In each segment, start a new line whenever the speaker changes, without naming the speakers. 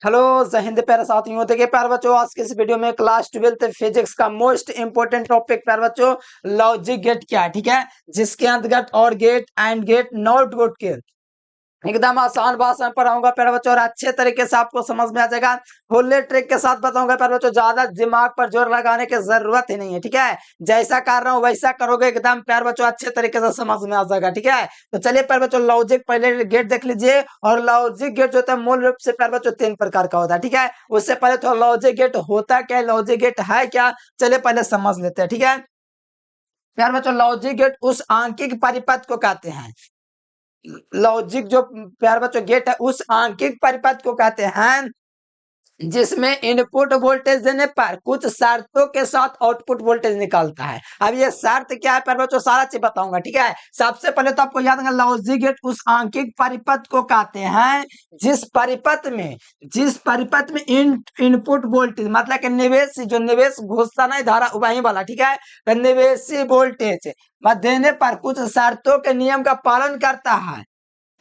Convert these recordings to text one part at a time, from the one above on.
Hello जय हिंद प्यारे साथियों। देखिए प्यारे बच्चों, आज के इस वीडियो में क्लास 12th फिजिक्स का मोस्ट इंपोर्टेंट टॉपिक प्यारे बच्चों लॉजिक गेट क्या है, ठीक है, जिसके अंतर्गत or gate and gate not gate के एकदम आसान भाषा में पढ़ाऊंगा प्यारे बच्चों और अच्छे तरीके से आपको समझ में आ जाएगा। फुल्ली ट्रिक के साथ बताऊंगा प्यारे बच्चों, ज्यादा दिमाग पर जोर लगाने की जरूरत ही नहीं है, ठीक है। जैसा कर रहा हूँ वैसा करोगे एकदम प्यारे बच्चों अच्छे तरीके से समझ में आ जाएगा, ठीक है। तो चलिए प्यारे बच्चों लॉजिक पहले गेट देख लीजिए। और लॉजिक गेट जो होता है मूल रूप से प्यारे बच्चों 3 प्रकार का होता है, ठीक है। उससे पहले थोड़ा लॉजिक गेट होता क्या है, लॉजिक गेट है क्या, चलिए पहले समझ लेते हैं, ठीक है। प्यारे बच्चों लॉजिक गेट उस आंकिक परिपथ को कहते हैं, लॉजिक जो प्यारे बच्चों गेट है उस आंकिक परिपथ को कहते हैं जिसमें इनपुट वोल्टेज देने पर कुछ शर्तों के साथ आउटपुट वोल्टेज निकलता है। अब ये शर्त क्या है प्यारे बच्चों, सारा चीज बताऊंगा, ठीक है। सबसे पहले तो आपको याद रखना लॉजिक गेट उस आंकिक परिपथ को कहते हैं जिस परिपथ में इनपुट वोल्टेज मतलब कि निवेश जो निवेश घोषणा नहीं धारा वही वाला, ठीक है। तो निवेशी वोल्टेज देने पर कुछ शर्तों के नियम का पालन करता है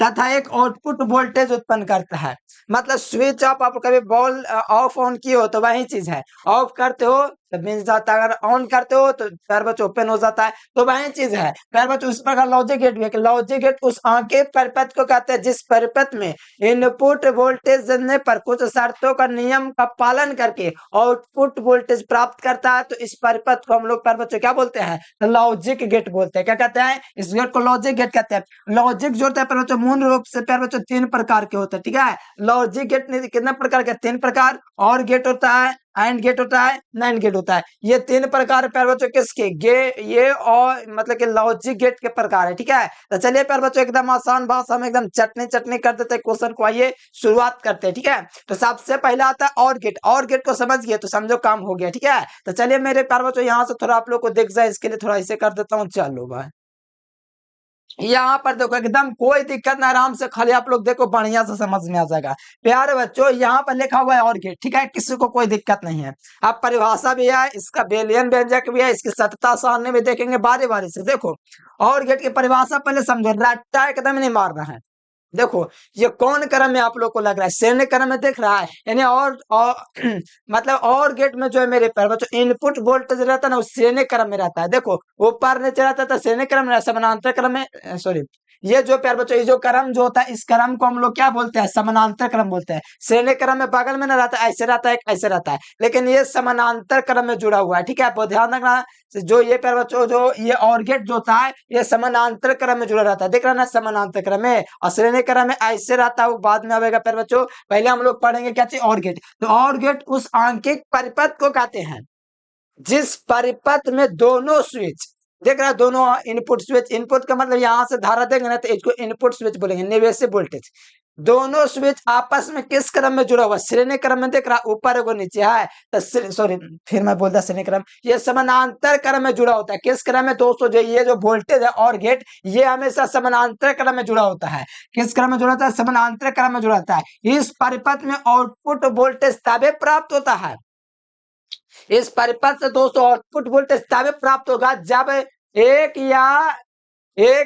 तथा एक आउटपुट वोल्टेज उत्पन्न करता है। मतलब स्विच ऑफ आप कभी बॉल ऑफ ऑन किए हो तो वही चीज है, ऑफ करते हो तो मिल जाता है, अगर ऑन करते हो तो पैर बच ओपन हो जाता है, तो वही चीज है पैर बच। उस प्रकार लॉजिक गेट भी है कि लॉजिक गेट उस आंकिक परिपथ को कहते हैं जिस परिपथ में इनपुट वोल्टेज देने पर कुछ शर्तों का नियम का पालन करके आउटपुट वोल्टेज प्राप्त करता है। तो इस परिपथ को हम लोग पैर बच्चों क्या बोलते हैं, लॉजिक गेट बोलते हैं। क्या कहते हैं, इस गेट को लॉजिक गेट कहते हैं। लॉजिक जो होता है प्यारे बच्चों मूल रूप से प्यारे बच्चों 3 प्रकार के होते हैं, ठीक है। लॉजिक गेट कितने प्रकार के, 3 प्रकार। और गेट होता है, एंड गेट होता है, नैंड गेट होता है। ये 3 प्रकार प्यारे बच्चों किसके ये और मतलब कि लॉजिक गेट के प्रकार है, ठीक है। तो चलिए प्यारे बच्चों एकदम आसान भाषा में एकदम चटनी चटनी कर देते हैं क्वेश्चन को। आइए शुरुआत करते हैं, ठीक है। तो सबसे पहला आता है और गेट। और गेट को समझ गए तो समझो काम हो गया, ठीक है। तो चलिए मेरे प्यारे बच्चों यहाँ से थोड़ा आप लोग को दिख जाए इसके लिए थोड़ा ऐसे कर देता हूँ, चलो भाई। यहाँ पर देखो एकदम कोई दिक्कत ना, आराम से खाली आप लोग देखो बढ़िया से समझ में आ जाएगा। प्यारे बच्चों यहाँ पर लिखा हुआ है और गेट, ठीक है, किसी को कोई दिक्कत नहीं है। अब परिभाषा भी है, इसका बेलियन व्यंजक भी है, इसकी सतता सारणी भी देखेंगे बारी बारी से। देखो और गेट की परिभाषा पहले समझो, रट्टा एकदम नहीं मारना है। देखो ये कौन क्रम में आप लोग को लग रहा है, श्रेणी क्रम में दिख रहा है, यानी और मतलब और गेट में जो है मेरे पैर बच्चों इनपुट वोल्टेज रहता है ना, वो श्रेणी क्रम में रहता है। देखो ऊपर नीचे रहता है तो श्रेणी क्रम में, समानांतर क्रम में, सॉरी, ये जो प्यार बच्चों ये जो क्रम जो होता है इस क्रम को हम लोग क्या बोलते हैं, समानांतर क्रम बोलते हैं। श्रेणी क्रम में बगल में ना रहता है, ऐसे रहता है, ऐसे रहता है, लेकिन ये समानांतर क्रम में जुड़ा हुआ है, ठीक है। आपको ध्यान रखना जो ये प्यार बच्चों जो ये और गेट जो होता है ये समानांतर क्रम में जुड़ा रहता है, देख रहा है ना, समानांतर क्रम में। और श्रेणी क्रम में ऐसे रहता है, वो बाद में आएगा प्यार बच्चों। पहले हम लोग पढ़ेंगे क्या चीज, और गेट। तो और गेट उस आंकिक परिपथ को कहते हैं जिस परिपथ में दोनों स्विच, देख रहा है, दोनों इनपुट स्विच, इनपुट का मतलब यहां से धारा देंगे ना तो इसको इनपुट स्विच बोलेंगे, निवेशी वोल्टेज। दोनों स्विच आपस में किस क्रम में जुड़ा हुआ, श्रेणी क्रम में, देख रहा ऊपर एगो नीचे है, तो सॉरी फिर मैं बोलता श्रेणी क्रम, ये समानांतर क्रम में जुड़ा होता है। किस क्रम में दोस्तों, जो ये जो वोल्टेज है और गेट ये हमेशा समानांतर क्रम में जुड़ा होता है। किस क्रम में जुड़ा होता है, समानांतर क्रम में जुड़ा होता है। इस परिपथ में आउटपुट वोल्टेज तभी प्राप्त होता है, इस परिपथ से दोस्तों आउटपुट वोल्टेज तभी प्राप्त होगा जब एक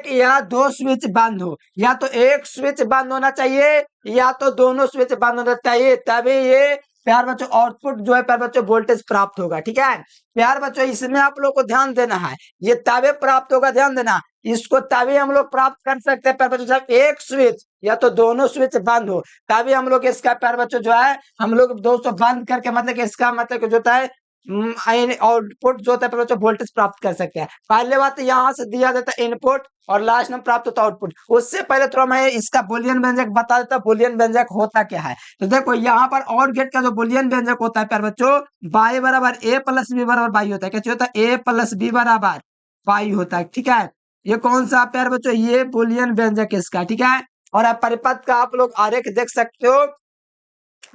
या दो स्विच बंद हो, या तो एक स्विच बंद होना चाहिए या तो दोनों स्विच बंद होना चाहिए, तभी ये प्यार बच्चों आउटपुट जो है प्यार बच्चों वोल्टेज प्राप्त होगा, ठीक है। प्यार बच्चों इसमें आप लोग को ध्यान देना है, ये तभी प्राप्त होगा, ध्यान देना, इसको तभी हम लोग प्राप्त कर सकते हैं प्यार बच्चों जब एक स्विच या तो दोनों स्विच बंद हो, तभी हम लोग इसका प्यार बच्चों जो है हम लोग दोस्तों बंद करके मतलब कि इसका मतलब जो होता है आउटपुट जो होता है बच्चों वोल्टेज प्राप्त कर सकते हैं। पहले बात तो यहाँ से दिया जाता है इनपुट और लास्ट में प्राप्त होता है आउटपुट। उससे पहले थोड़ा मैं इसका बुलियन व्यंजक बता देता हूँ, बुलियन व्यंजक होता क्या है। तो देखो यहाँ पर और गेट का जो बुलियन व्यंजक होता है प्यार बच्चों, बाई बराबर ए प्लस बी बराबर बाई होता है। क्या होता है, ए प्लस बी बराबर बाई होता है, ठीक है। ये कौन सा प्यार बच्चों, ये बुलियन व्यंजक इसका, ठीक है। और आप परिपथ का आप लोग आरेख देख सकते हो।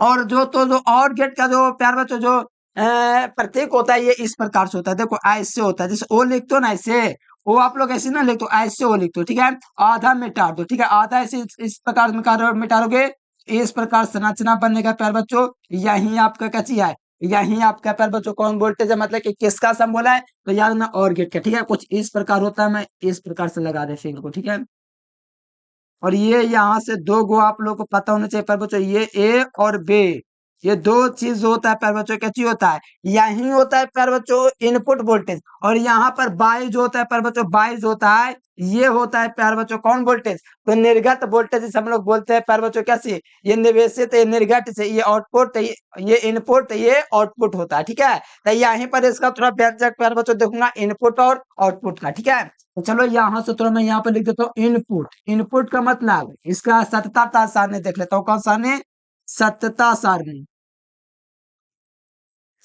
और जो और गेट का जो प्यार बच्चों जो प्रतीक होता है ये इस प्रकार से होता है, देखो ऐसे होता है, जैसे ओ लिखते हो ना ऐसे, वो आप लोग ऐसे ना लिखते हो, ऐसे ओ लिखते हो, ठीक है। आधा मिटा दो, ठीक है, आधा ऐसे इस प्रकार मिटारोगे, इस प्रकार संरचना बनने का प्यार बच्चों, यही आपका क्या चीज है, यही आपका प्यार बच्चों कौन वोल्टेज है, मतलब कि किसका सम बोला है, तो याद ना और गेट का, ठीक है। कुछ इस प्रकार होता है, मैं इस प्रकार से लगा दे फिंगर को, ठीक है। और ये यहाँ से दो गो आप लोग को पता होना चाहिए पर बच्चों, ये ए और बी, ये दो चीज होता है प्यार बच्चों। क्या चीज होता है? यही होता है प्यार बच्चों इनपुट वोल्टेज, और यहाँ पर बाई जो होता है प्यार बच्चों, बाई जो होता है ये होता है प्यार बच्चों कौन वोल्टेज? तो निर्गत वोल्टेज जिसे हम लोग बोलते हैं प्यार बच्चों। कैसी? ये निवेशित, ये निर्गत से, ये आउटपुट, ये इनपुट, ये आउटपुट होता है। ठीक है, तो यहीं पर इसका थोड़ा व्यंजक प्यार बच्चों देखूंगा, इनपुट और आउटपुट का। ठीक है, तो चलो यहाँ से थोड़ा मैं यहाँ पे लिख देता हूँ इनपुट। इनपुट का मतलब इसका सतता सारणी देख लेता हूँ। कौन सारणी? सतता सारणी।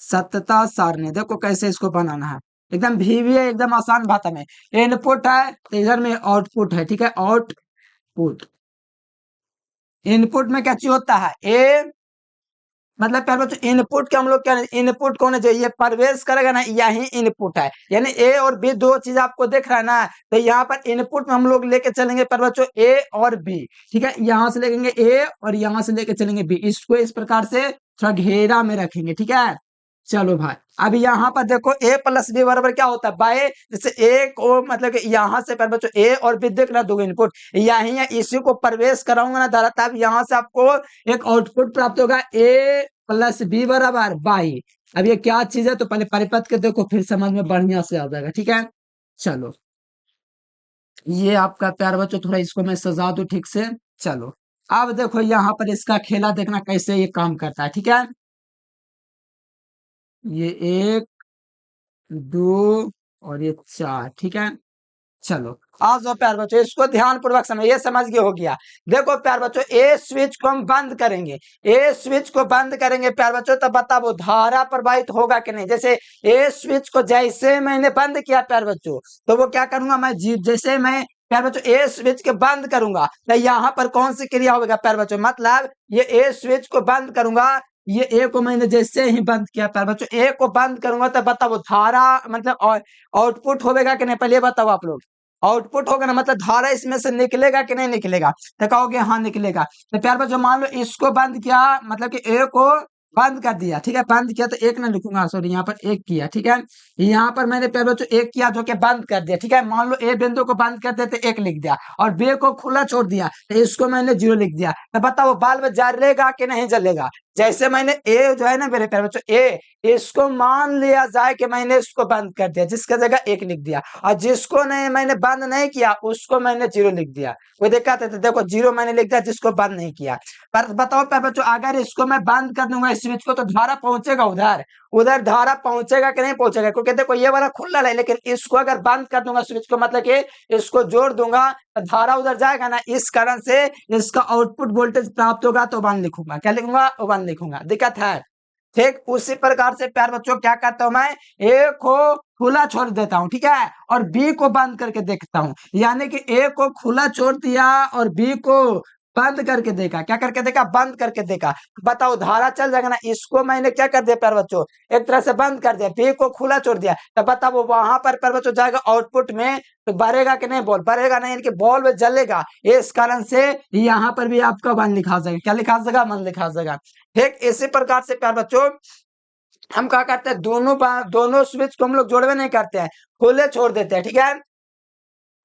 सतता सारणी देखो कैसे इसको बनाना है, एकदम भीवी है, एकदम आसान भाषा में। इनपुट है तो इधर में आउटपुट है। ठीक है, आउटपुट। इनपुट में क्या चीज होता है? ए मतलब प्यार बच्चों इनपुट के हम लोग क्या, इनपुट कौन है? जो ये प्रवेश करेगा ना, यही इनपुट है। यानी ए और बी दो चीज आपको देख रहा है ना, तो यहाँ पर इनपुट में हम लोग लेके चलेंगे प्यार बच्चों ए और बी। ठीक है, यहाँ से लेंगे ए और यहाँ से लेके चलेंगे बी, इसको इस प्रकार से थोड़ा घेरा में रखेंगे। ठीक है, चलो भाई अब यहाँ पर देखो ए प्लस बी बराबर क्या होता है? बाय, जैसे ए को मतलब कि यहाँ से बच्चों ए और बी देख रहा दो इनपुट, यही है, इसी को प्रवेश कराऊंगा ना धारा, तब यहाँ से आपको एक आउटपुट प्राप्त होगा ए प्लस बी बराबर बाई। अब ये क्या चीज है? तो पहले परिपथ के देखो, फिर समझ में बढ़िया से आ जाएगा। ठीक है, चलो ये आपका प्यार बच्चों, थोड़ा इसको मैं सजा दूं ठीक से। चलो अब देखो यहाँ पर इसका खेला देखना कैसे ये काम करता है। ठीक है, ये एक, दो और ये चार। ठीक है, चलो आज दो प्यार बच्चों इसको ध्यान पूर्वक समझ, ये समझ गए हो गया। देखो प्यार बच्चों ए स्विच को हम बंद करेंगे, ए स्विच को बंद करेंगे प्यार बच्चों, तो बताओ धारा प्रवाहित होगा कि नहीं? जैसे ए स्विच को जैसे मैंने बंद किया प्यार बच्चों, तो वो क्या करूंगा मैं, जैसे मैं प्यार बच्चों ए स्विच के बंद करूंगा, तो यहाँ पर कौन सी क्रिया होगा प्यार बच्चों? मतलब ये ए स्विच को बंद करूंगा, ये ए को मैंने जैसे ही बंद किया प्यार बच्चों, ए को बंद करूंगा, तो बताओ धारा मतलब आउटपुट होगा कि नहीं? पहले बताओ आप लोग, आउटपुट होगा ना, मतलब धारा इसमें से निकलेगा कि नहीं निकलेगा? तो कहोगे हाँ निकलेगा। तो प्यार बच्चों मान लो इसको बंद किया, मतलब कि ए को बंद कर दिया। ठीक है, बंद किया तो एक ना लिखूंगा, सॉरी यहाँ पर एक किया। ठीक है, यहाँ पर मैंने प्यार बच्चों एक किया जो कि बंद कर दिया। ठीक है, मान लो ए बिंदु को बंद कर देते एक लिख दिया, और बी को खुला छोड़ दिया तो इसको मैंने जीरो लिख दिया। तो बताओ बल्ब जलेगा कि नहीं जलेगा? जैसे मैंने ए जो है ना मेरे प्यार बच्चों ए, इसको मान लिया जाए कि मैंने इसको बंद कर दिया, जिसका जगह एक लिख दिया, और जिसको नहीं मैंने बंद नहीं किया उसको मैंने जीरो लिख दिया। वो देखा था, तो देखो जीरो मैंने लिख दिया जिसको बंद नहीं किया। पर बताओ प्यार बच्चों अगर इसको मैं बंद कर दूंगा इस स्विच को, तो धारा पहुंचेगा उधर, उधर धारा पहुंचेगा कि नहीं पहुंचेगा? क्योंकि देखो ये वाला खुला है, लेकिन इसको अगर बंद कर दूंगा स्विच को, मतलब कि इसको जोड़ दूंगा, तो धारा उधर जाएगा ना, इस कारण से इसका आउटपुट वोल्टेज प्राप्त होगा, तो वन लिखूंगा। क्या लिखूंगा? वन लिखूंगा। दिक्कत है? ठीक उसी प्रकार से प्यार बच्चों क्या करता हूं मैं, ए को खुला छोड़ देता हूं। ठीक है, और बी को बंद करके देखता हूं, यानी कि ए को खुला छोड़ दिया और बी को बंद करके देखा। क्या करके देखा? बंद करके देखा। बताओ धारा चल जाएगा ना, इसको मैंने क्या कर दिया प्यार बच्चों, एक तरह से बंद कर दिया, बी को खुला छोड़ दिया, तो बताओ वहां पर प्यार बच्चों जाएगा आउटपुट में, तो बढ़ेगा कि नहीं? बॉल बढ़ेगा नहीं, यानी कि बॉल जलेगा। इस कारण से यहाँ पर भी आपका वन लिखा जाएगा। क्या लिखा जाएगा? वन लिखा जाएगा। ठीक इसी प्रकार से प्यार बच्चों हम क्या करते हैं, दोनों स्विच को हम लोग जोड़वे नहीं करते हैं, खुले छोड़ देते हैं। ठीक है,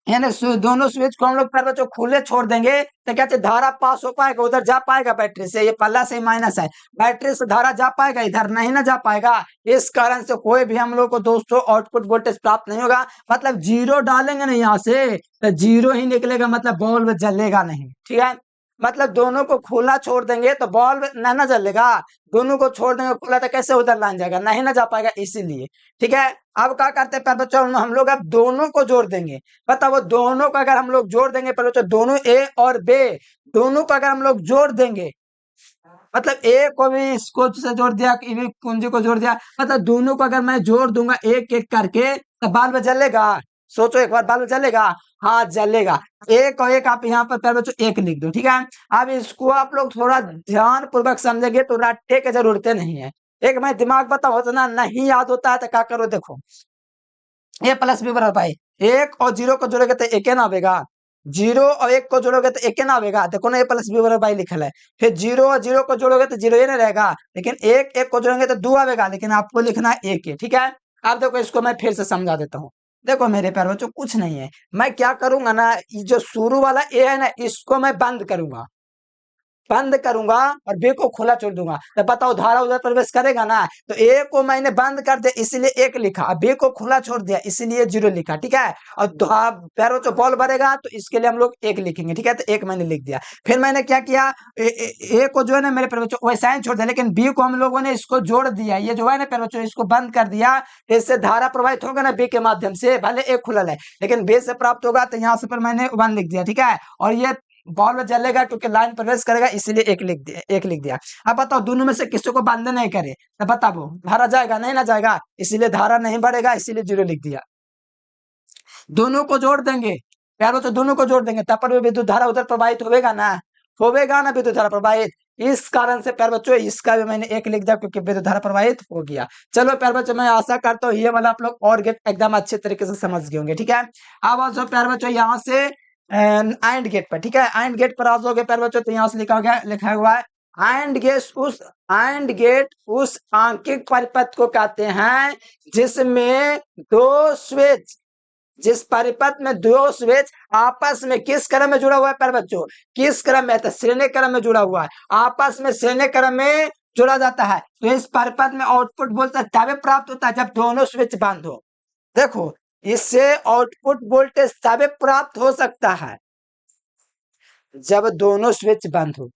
यानी दोनों स्विच को हम लोग प्यार बच्चों खुले छोड़ देंगे, तो क्या धारा पास हो पाएगा, उधर जा पाएगा बैटरी से, ये प्लस है माइनस है, बैटरी से धारा जा पाएगा, इधर नहीं ना जा पाएगा। इस कारण से कोई भी हम लोग को दोस्तों आउटपुट वोल्टेज प्राप्त नहीं होगा। मतलब जीरो डालेंगे ना यहाँ से, तो जीरो ही निकलेगा, मतलब बल्ब जलेगा नहीं। ठीक है, मतलब दोनों को खुला छोड़ देंगे तो बल्ब ना जलेगा, दोनों को छोड़ देंगे खुला तो कैसे उधर लाइन जाएगा, नहीं ना जा पाएगा, इसीलिए। ठीक है, अब क्या करते हैं प्यार बच्चों, हम लोग अब दोनों को जोड़ देंगे। बताओ वो दोनों को अगर हम लोग जोड़ देंगे प्यार बच्चों, दोनों ए और बी दोनों को अगर हम लोग जोड़ देंगे, मतलब ए को भी इसको से जोड़ दिया, कुंजी को जोड़ दिया, मतलब दोनों को अगर मैं जोड़ दूंगा एक एक करके, तो बल्ब जलेगा? सोचो एक बार, बल्ब जलेगा? हाँ जलेगा। एक और एक आप यहाँ पर प्यार बच्चों एक लिख दो। ठीक है, अब इसको आप लोग थोड़ा ध्यान पूर्वक समझेंगे तो रट्टे के जरूरत नहीं है। एक मैं दिमाग बताओ तो ना, नहीं याद होता है तो क्या करो, देखो ए प्लस बी बराबर भाई, एक और जीरो को जोड़ोगे तो एक ना आवेगा, जीरो और एक को जोड़ोगे तो एक ना आवेगा। देखो ना ए प्लस बी बराबर भाई लिखल है, फिर जीरो और जीरो को जोड़ोगे तो जीरो ही नहीं रहेगा, लेकिन एक एक को जोड़ेंगे तो दो आवेगा, लेकिन आपको लिखना है एक ही। ठीक है, अब देखो इसको मैं फिर से समझा देता हूँ। देखो मेरे प्यारे बच्चों कुछ नहीं है, मैं क्या करूंगा ना, ये जो शुरू वाला ए है ना, इसको मैं बंद करूंगा और बी को खुला छोड़ दूंगा। तो बताओ धारा उधर प्रवेश करेगा ना, तो ए को मैंने बंद कर दिया इसीलिए एक लिखा, और बी को खुला छोड़ दिया इसीलिए जीरो लिखा, ठीक है। और पैरों जो बॉल भरेगा तो इसके लिए हम लोग एक लिखेंगे, ठीक है। तो एक मैंने लिख दिया। फिर मैंने क्या किया, ए को जो है ना मेरे प्यारे बच्चों वैसा ही छोड़ दिया, लेकिन बी को हम लोगों ने इसको जोड़ दिया, ये जो है ना प्यारे बच्चों इसको बंद कर दिया। इससे धारा प्रवाहित होगा ना बी के माध्यम से, भले एक खुला है लेकिन बी से प्राप्त होगा, तो यहाँ से पर मैंने 1 लिख दिया, ठीक है। और ये बॉल में जलेगा क्योंकि लाइन प्रवेश करेगा इसीलिए एक लिख दिया। अब बताओ दोनों में से किसी को बंद नहीं करे तो बताओ धारा जाएगा नहीं ना जाएगा, इसीलिए धारा नहीं बढ़ेगा, इसीलिए जीरो लिख दिया। दोनों को जोड़ देंगे प्यारो, तो दोनों को जोड़ देंगे तब पर भी विद्युत धारा उधर प्रवाहित होगा ना विद्युत धारा प्रवाहित। इस कारण से प्यार बच्चों इसका भी मैंने एक लिख दिया क्योंकि विद्युत धारा प्रवाहित हो गया। चलो प्यार बच्चों मैं आशा करता हूँ ये वाला आप लोग और गेट एकदम अच्छे तरीके से समझ गए होंगे, ठीक है। अब also प्यार बच्चों यहाँ से एंड गेट पर, ठीक है, एंड गेट पर आ जाओगे प्यार बच्चों, तो यहाँ से लिखा हुआ है एंड गेट उस आंकिक परिपथ को कहते हैं जिसमें दो स्विच जिस परिपथ में दो स्विच आपस में किस क्रम में जुड़ा हुआ है प्यारे बच्चों, किस क्रम में, तो श्रेणी क्रम में जुड़ा हुआ है, आपस में श्रेणी क्रम में जुड़ा जाता है। तो इस परिपथ में आउटपुट वोल्टेज तभी प्राप्त होता है जब दोनों स्विच बंद हो। देखो इससे आउटपुट वोल्टेज तभी प्राप्त हो सकता है जब दोनों स्विच बंद हो।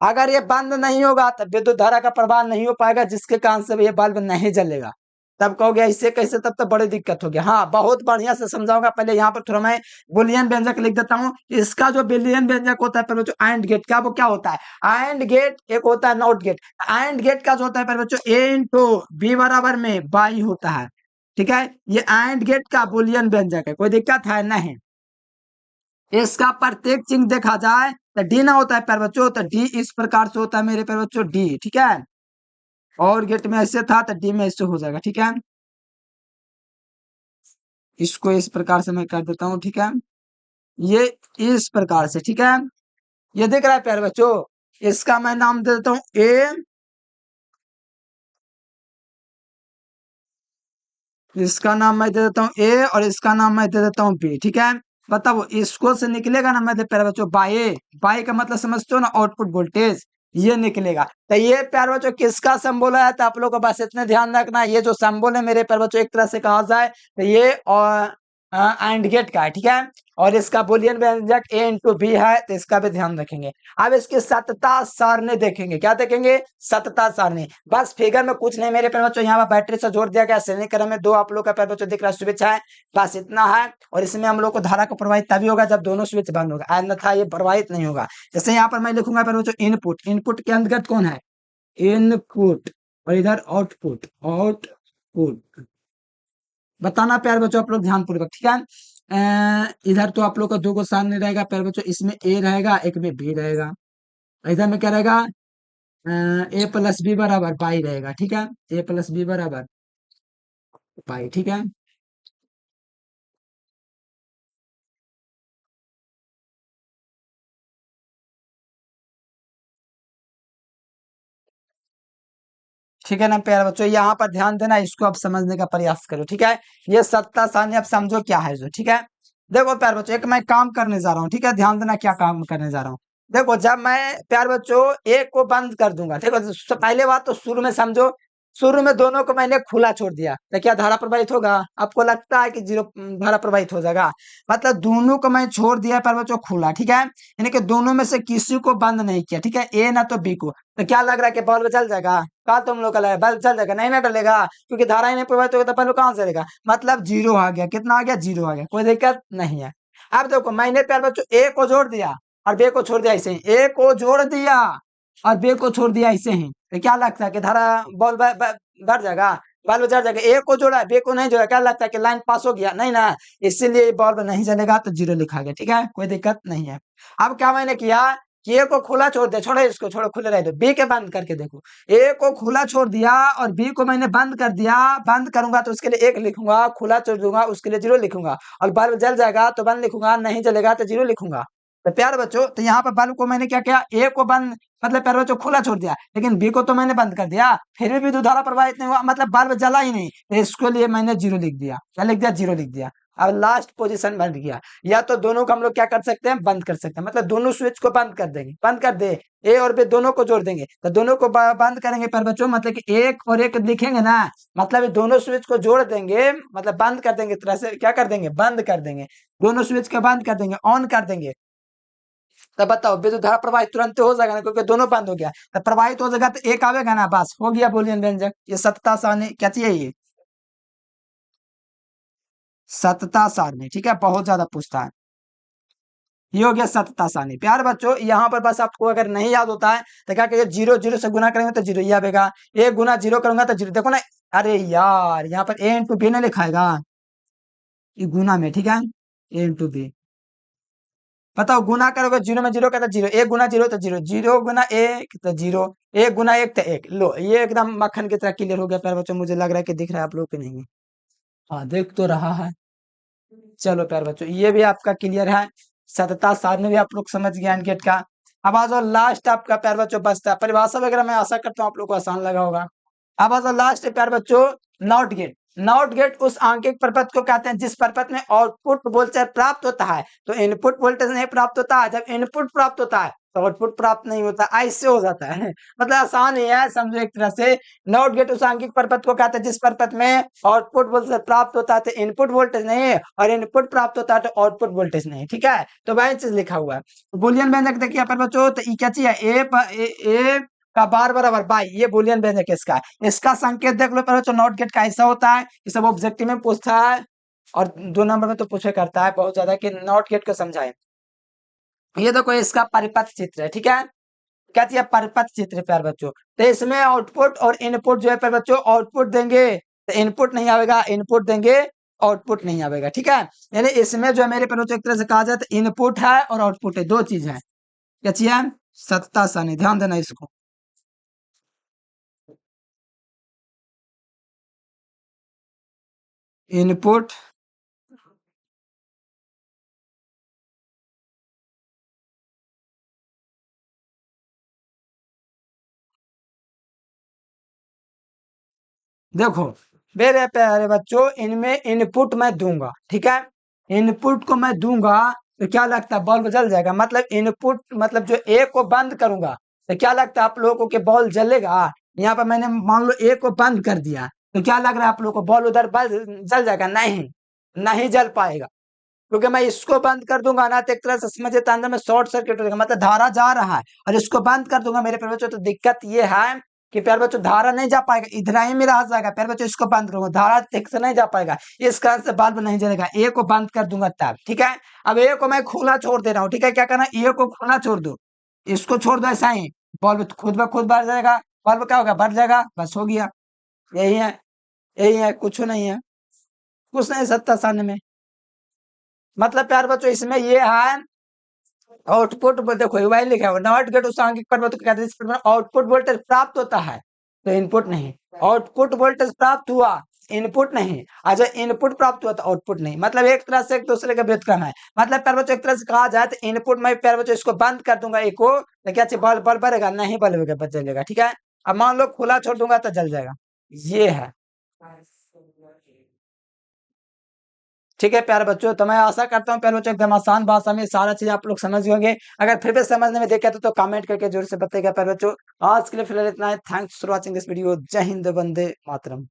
अगर ये बंद नहीं होगा तो विद्युत धारा का प्रवाह नहीं हो पाएगा, जिसके कारण से ये बल्ब नहीं जलेगा। तब कहोगे इससे कैसे, तब तो बड़ी दिक्कत होगी। हाँ बहुत बढ़िया से समझाऊंगा। पहले यहाँ पर थोड़ा मैं बुलियन व्यंजक लिख देता हूँ। इसका जो बुलियन व्यंजक होता है पहले जो एंड गेट का, वो क्या होता है, एंड गेट एक होता है नॉट गेट। एंड गेट का जो होता है पहले बच्चों ए इंटू बी बराबर में बाई होता है, ठीक है। ये एंड गेट का बुलियन व्यंजक है, कोई दिक्कत है नहीं। इसका प्रत्येक चिन्ह देखा जाए तो डी ना होता है प्यारे बच्चों, तो डी इस प्रकार से होता है मेरे प्यारे बच्चों डी, ठीक है। और गेट में ऐसे था तो डी में ऐसे हो जाएगा, ठीक है। इसको इस प्रकार से मैं कर देता हूँ, ठीक है। ये इस प्रकार से, ठीक है। ये दिख रहा है प्यारे बच्चों, इसका मैं नाम दे देता हूँ ए, इसका नाम मैं दे देता हूँ ए और इसका नाम मैं दे देता हूँ बी, ठीक है। बताओ इसको से निकलेगा ना, मैं प्यारे बच्चों बाई का मतलब समझते हो ना, आउटपुट वोल्टेज ये निकलेगा। तो ये प्यारे बच्चों किसका सिंबल है, तो आप लोग को बस इतने ध्यान रखना, ये जो सिंबल है मेरे प्यारे बच्चों एक तरह से कहा जाए तो ये और एंड गेट का है, ठीक है। और इसका बुलियन व्यंजक ए इंटू बी है, तो इसका भी ध्यान रखेंगे। अब इसकी सतता सारणी देखेंगे, क्या देखेंगे, सतता सारणी। बस फिगर में कुछ नहीं मेरे प्यारे बच्चों, यहाँ पर बैटरी से जोड़ दिया गया, श्रेणी क्रम में दो आप लोग का प्यारे बच्चों दिख रहा है स्विच है, बस इतना है। और इसमें हम लोग को धारा को प्रवाहित तभी होगा जब दोनों स्विच बंद होगा, अन्यथा ये प्रवाहित नहीं होगा। जैसे यहाँ पर मैं लिखूंगा प्यारे बच्चों इनपुट, इनपुट के अंतर्गत कौन है, इनपुट, और इधर आउटपुट, आउटपुट बताना प्यारे बच्चों आप लोग ध्यान पूर्वक, ठीक है। इधर तो आप लोग का दो को सामने रहेगा प्यारे बच्चों, इसमें ए रहेगा एक में बी रहेगा, इधर में क्या रहेगा, ए प्लस बी बराबर बाई रहेगा, ठीक है। ए प्लस बी बराबर बाई, ठीक है। ठीक है ना प्यारे बच्चों, यहाँ पर ध्यान देना, इसको आप समझने का प्रयास करो, ठीक है। ये सत्ता सारणी आप समझो क्या है जो, ठीक है। देखो प्यारे बच्चों एक मैं काम करने जा रहा हूँ, ठीक है, ध्यान देना क्या काम करने जा रहा हूँ। देखो जब मैं प्यारे बच्चों एक को बंद कर दूंगा, देखो पहले बात तो शुरू में समझो, शुरू में दोनों को मैंने खुला छोड़ दिया तो क्या धारा प्रवाहित होगा, आपको लगता है कि जीरो धारा प्रवाहित हो जाएगा, मतलब दोनों को मैं छोड़ दिया प्यारे बच्चों खुला, ठीक है। यानी कि दोनों में से किसी को बंद नहीं किया, ठीक है, ए ना तो बी को, तो क्या लग रहा है कि बल्ब जल जाएगा, कहा तुम लोग का लगा बल्ब जल जाएगा, नहीं ना डलेगा क्योंकि धारा ही नहीं प्रवाहित होगा, तो बल्ब कहां से चलेगा, मतलब जीरो आ गया, कितना आ गया, जीरो आ गया, कोई दिक्कत नहीं है। अब देखो मैंने प्यारे बच्चों ए को जोड़ दिया और बे को छोड़ दिया, ऐसे ही ए को जोड़ दिया और बे को छोड़ दिया ऐसे ही, तो क्या लगता है कि धारा बॉल बढ़ जाएगा, बल्ब जल जाएगा। ए को जोड़ा बे को नहीं जोड़ा, क्या लगता है कि लाइन पास हो गया, नहीं ना, इसीलिए बल्ब नहीं जलेगा, तो जीरो लिखा गया, ठीक है, कोई दिक्कत नहीं है। अब क्या मैंने किया कि ए को खुला छोड़ दिया, छोड़ो इसको, छोड़ो खुले रह दो, बी के बंद करके देखो, ए को खुला छोड़ दिया और बी को मैंने बंद कर दिया, बंद करूंगा तो उसके लिए एक लिखूंगा, खुला छोड़ दूंगा उसके लिए जीरो लिखूंगा, और बल्ब जल जाएगा तो बंद लिखूंगा, नहीं जलेगा तो जीरो लिखूंगा। तो प्यारे बच्चों तो यहाँ पर बल्ब को मैंने क्या किया, ए को बंद मतलब प्यारे बच्चों खुला छोड़ दिया, लेकिन बी को तो मैंने बंद कर दिया, फिर भी विद्युत धारा प्रवाहित नहीं हुआ, मतलब बल्ब जला ही नहीं, तो इसके लिए मैंने जीरो लिख दिया, क्या लिख दिया, जीरो लिख दिया। अब लास्ट पोजीशन बन गया। या तो दोनों को हम लोग क्या कर सकते हैं, बंद कर सकते हैं, मतलब दोनों स्विच को बंद कर देंगे, बंद कर दे, ए और बी दोनों को जोड़ देंगे, तो दोनों को बंद करेंगे पर बच्चों, मतलब कि एक और एक लिखेंगे ना, मतलब ये दोनों स्विच को जोड़ देंगे, मतलब बंद कर देंगे, तरह से क्या कर देंगे, बंद कर देंगे, दोनों स्विच को बंद कर देंगे, ऑन कर देंगे। तब बताओ विद्युत धारा प्रवाहित तुरंत हो जाएगा ना, क्योंकि दोनों बंद हो गया, तो प्रवाहित हो जाएगा तो एक आवेगा ना, बस हो गया बूलियन व्यंजक। ये सतता सारणी क्या चाहिए, ये सतता सारणी, ठीक है, बहुत ज्यादा पूछता है। ये हो गया सतता सारणी। प्यार बच्चों यहाँ पर बस आपको अगर नहीं याद होता है तो क्या करिए, जीरो जीरो से गुना करेंगे तो जीरो ही आएगा, एक गुना जीरो करूंगा तो जीरो, देखो ना, अरे यार यहाँ पर ए इंटू बी नहीं लिखाएगा, ये गुना में, ठीक है, ए इंटू बी, बताओ गुना करोगे जीरो में जीरो का तो जीरो, एक गुना जीरो तो जीरो, जीरो गुना एक तो जीरो, एक गुना एक तो एक, लो ये एकदम मक्खन की तरह क्लियर हो गया प्यार बच्चों, मुझे लग रहा है कि दिख रहा है आप लोग के नहीं है, हाँ दिख तो रहा है। चलो प्यार बच्चों ये भी आपका क्लियर है, सतता सारणी भी आप लोग समझ गए एंड का। अब आ जाओ लास्ट आपका प्यार बच्चों बचता है परिभाषा वगैरह, मैं आशा करता हूँ आप लोग को आसान लगा होगा। अब आ जाओ लास्ट प्यार बच्चों, नॉट गेट। नॉट गेट उस आंकिक प्रपत्र को कहते हैं जिस प्रपत्र में आउटपुट वोल्टेज प्राप्त होता है तो इनपुट वोल्टेज नहीं प्राप्त होता है, जब इनपुट प्राप्त होता है तो आउटपुट प्राप्त नहीं होता, ऐसे हो जाता है। मतलब आसान ही है, समझो एक तरह से। नॉट गेट उस आंकिक प्रपत्र को कहते हैं जिस प्रपत्र में आउटपुट वोल्टेज प्राप्त होता है तो इनपुट वोल्टेज नहीं, और इनपुट प्राप्त होता है तो आउटपुट वोल्टेज नहीं, ठीक है, तो वही चीज लिखा हुआ है। बुलियन व्यंजक देखिए पर बच्चों, तो क्या चाहिए, ए का बार बराबर बाई, ये बुलियन व्यंजक इसका है। इसका संकेत देख लो पहले, तो नॉट गेट का ऐसा होता है, ये सब ऑब्जेक्टिव में पूछता है, और 2 नंबर में तो पूछे करता है बहुत ज्यादा कि नॉट गेट को समझाए। ये देखो इसका परिपथ चित्र है, ठीक है, क्या चाहिए, परिपथ चित्र प्यार बच्चों। तो इसमें आउटपुट और इनपुट जो है प्यार बच्चों, आउटपुट देंगे तो इनपुट नहीं आएगा, इनपुट देंगे आउटपुट नहीं आएगा, ठीक है। यानी इसमें जो है मेरे प्यार बच्चों एक तरह से कहा जाए तो इनपुट है और आउटपुट है, दो चीज है। क्या चाहिए, सत्ता सानी, ध्यान देना इसको। इनपुट देखो मेरे प्यारे बच्चों, इनमें इनपुट मैं दूंगा, ठीक है, इनपुट को मैं दूंगा तो क्या लगता है, बल्ब जल जाएगा, मतलब इनपुट मतलब जो ए को बंद करूंगा तो क्या लगता है आप लोगों को कि बॉल जलेगा। यहाँ पर मैंने मान लो ए को बंद कर दिया तो क्या लग रहा है आप लोगों को, बॉल उधर बल्ब जल जाएगा, नहीं, नहीं जल पाएगा, क्योंकि मैं इसको बंद कर दूंगा ना तो एक तरह से समझे तो अंदर में शॉर्ट सर्किट हो जाएगा, मतलब धारा जा रहा है, और इसको बंद कर दूंगा मेरे प्यारे बच्चों, तो दिक्कत ये है कि प्यारे बच्चों धारा नहीं जा पाएगा, इधर ही में रह जाएगा, प्यारे बच्चों इसको बंद करूंगा धारा ठीक से नहीं जा पाएगा, इस कारण से बल्ब नहीं जलेगा, ए को बंद कर दूंगा तब, ठीक है। अब ए को मैं खुला छोड़ दे रहा हूँ, ठीक है, क्या करना, ए को खुला छोड़ दो, इसको छोड़ दो ऐसा ही, बल्ब खुद ब खुद बढ़ जाएगा, बल्ब क्या होगा, बढ़ जाएगा, बस हो गया, यही है, यही है, कुछ नहीं है, कुछ नहीं सत्ता सामने में। मतलब प्यार बच्चों इसमें ये है, आउटपुट देखो वही लिखा है, नॉट गेट उस आंकिक परिवर्तन को कहते हैं जिस पर आउटपुट वोल्टेज प्राप्त होता है तो इनपुट नहीं, आउटपुट वोल्टेज प्राप्त हुआ, इनपुट नहीं, अच्छा इनपुट प्राप्त हुआ तो आउटपुट नहीं, मतलब एक तरह से एक दूसरे का व्युत्क्रम है। मतलब प्यार बच्चों एक तरह से कहा जाए तो इनपुट में प्यार बच्चों इसको बंद कर दूंगा, एक को तो क्या चाहिए, बल्ब बल्ब बढ़ेगा, नहीं बल्ब बच जलेगा, ठीक है। अब मान लो खुला छोड़ दूंगा तो जल जाएगा, ये है, ठीक है प्यारे बच्चों। तो मैं आशा करता हूँ प्यारे बच्चों एकदम आसान भाषा में सारा चीज आप लोग समझ गए। अगर फिर भी समझने में दिक्कत तो कमेंट करके जरूर से बताइएगा प्यारे बच्चों। आज के लिए फिलहाल इतना है, thanks for watching this video, जय हिंद, वंदे मातरम।